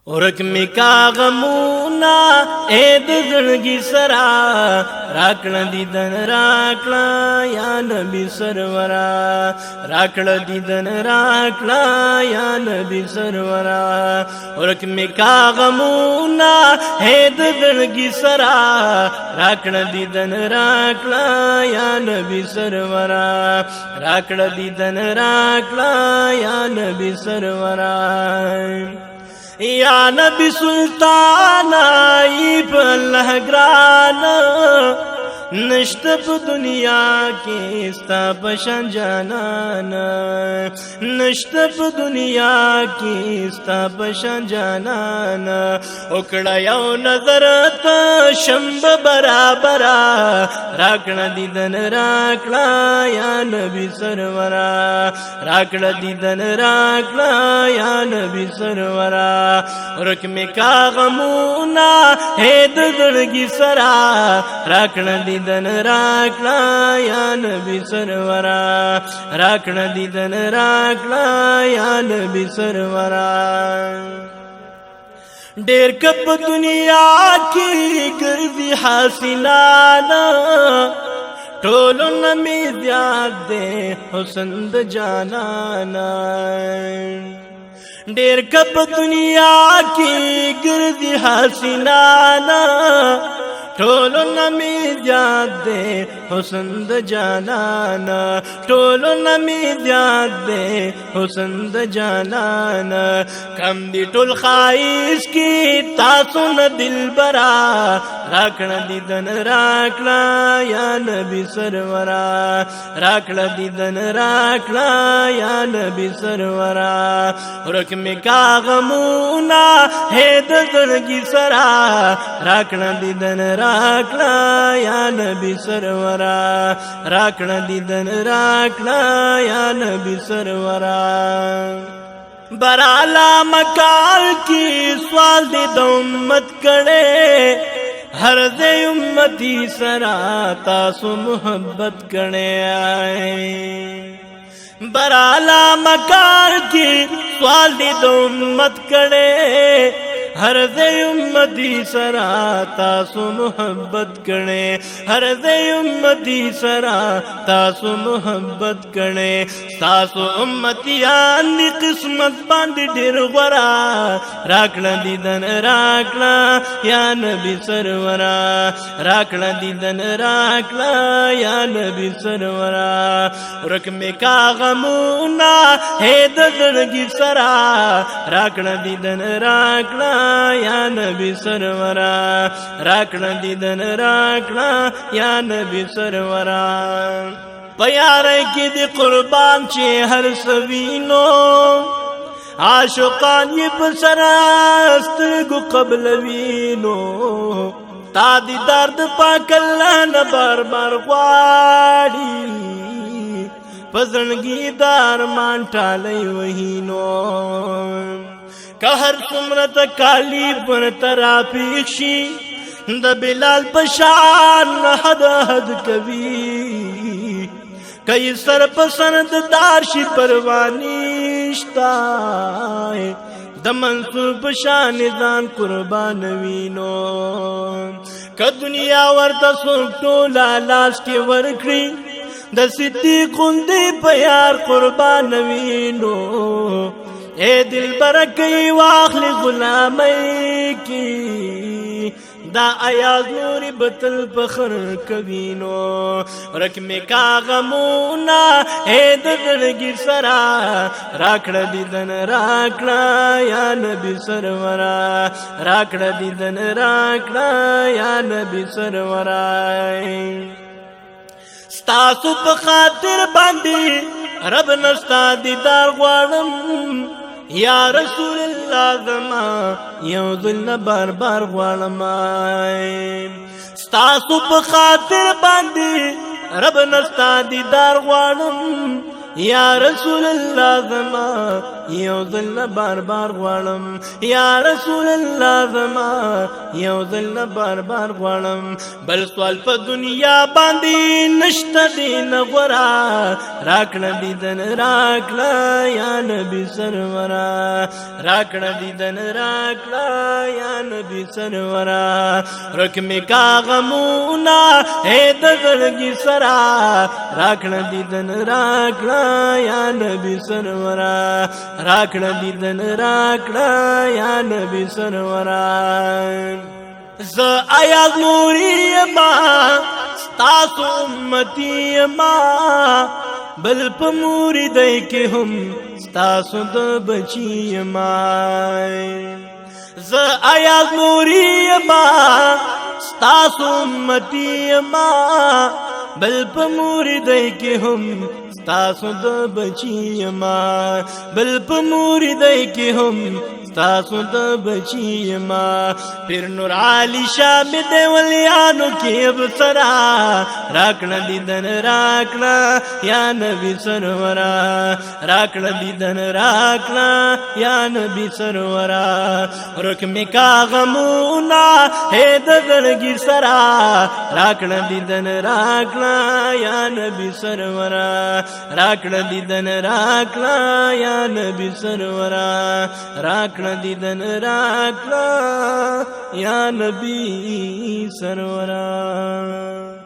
ورک می کا غمونا اے د زړګي سرا راکړه دیدن راکړه یا نبی سرورا راکړه دیدن راکړه یا نبی سرورا ورک می کا غمونا اے د زړګي سرا راکړه دیدن راکړه یا نبی سرورا راکړه دیدن راکړه یا نبی سرورا یا نبی سلطان ای په الله ګران نشت په دنیا کې ستا بشن جانان نشت په دنیا کې ستا بشن جانان وکړه یو نظر ته شمب برابر راکړه دیدن راکړه یا نبی سرورا راکړه دیدن راکړه یا نبی سرورا ورک می کا غمونا ہے د زړګي سرا راکړه دیدن راکړه یا نبی سرورا راکړه دیدن راکړه یا نبی سرورا ډېر کپ دنیا کې ګرځي حاصلانا ټولو نمی زیاد دے حسن د جانانا ډېر کپ دنیا کې ګرځي حسینانا ټولو نمی زیاد دے حسن د جانانا ټولو نمی زیاد دے حسن د جانانا کم دی ټول خواهش کی تاسو نه دلبرا راکړه دیدن راکړه یا نبی سرورا راکړه دیدن راکړه یا نبی سرورا ورک می کا غمونا ہے د زړګي سرا راکړه دیدن راکړه یا نبی سرورا راکړه دیدن راکړه یا نبی سرورا برالا مکال کی سوال دی د امت کړه ہر دے امتی سرا تاسو محبت کړه برالا مکال کی سوال دی د امت کړه ہر دے امتی سرا تاسو محبت کړه ہر دے امتی سرا تاسو محبت کړه تاسو امتیان دی قسمت باندې ډېر غورا راکړه دیدن راکړه یا نبی سرورا راکړه دیدن راکړه یا نبی سرورا ورک می کا غمونا ہے د زړګي سرا راکړه دیدن راکړه یا نبی سرورا راکړه دیدن راکړه یا نبی سرورا پیار کې دی قربان چې هر سوینو عاشقان یې بسراست گو قبل وینو تا دی درد پاک الله نه بار بار غواړي پزړګي دارمان ټالې وهینو که هر څومره تکالی پر ترافیق شي د بلال پشان حد حد کوي کای سر پسند دار شي پروانیشتا د منصور پشان ځان قربان وینو که دنیا ورته سوټو لاس کې ورکړي د صدیق غوندې په یار قربان وینو اے دل برکی واخل غلامی کی دا ایاز نوری بطل پخر کوینو رک می کا غمونا اے دزړګي سرا راکړه دیدن راکړه یا نبی سرورا راکړه دیدن راکړه یا نبی سرورا ستاسو په خاطر باندې رب نستا دیدار غواړم یا رسول الله زما یو ذل بار بار غواړم ستاسو په خاطر باندې رب نستا دیدار غواړم یا رسول الله زما یو ځل بار بار غواړم یا رسول الله زما یو ځل بار بار غواړم بل سوال په دنیا باندې نشته دی نه غورا راکړه دیدن راکړه یا نبی سرورا راکړه دیدن راکړه یا نبی سرورا رکم کا غمونا اے د زړګي سرا راکړه دیدن راکړه یا نبی سرورا راکړه دیدن راکړه یا نبی سرورا ز آیات نوری ما ستاسو امتی ما بل په موریدای کې هم ستاسو د بچی ما ز آیات نوری ما ستاسو امتی ما بل په موریدای کې هم ستاسو د بچی ما بل په موریدای کې هم ستاسو د بچی ما پیر نور علی شاه می دی ولیانو کې ابصرا راکړه دیدن راکړه یا نبی سرورا راکړه دیدن راکړه یا نبی سرورا رکم کا غمونا اے د زړګي سرا راکړه دیدن راکړه یا نبی سرورا راکړه دیدن راکړه یا نبی سرورا راکړه دیدن راکړه یا نبی سرورا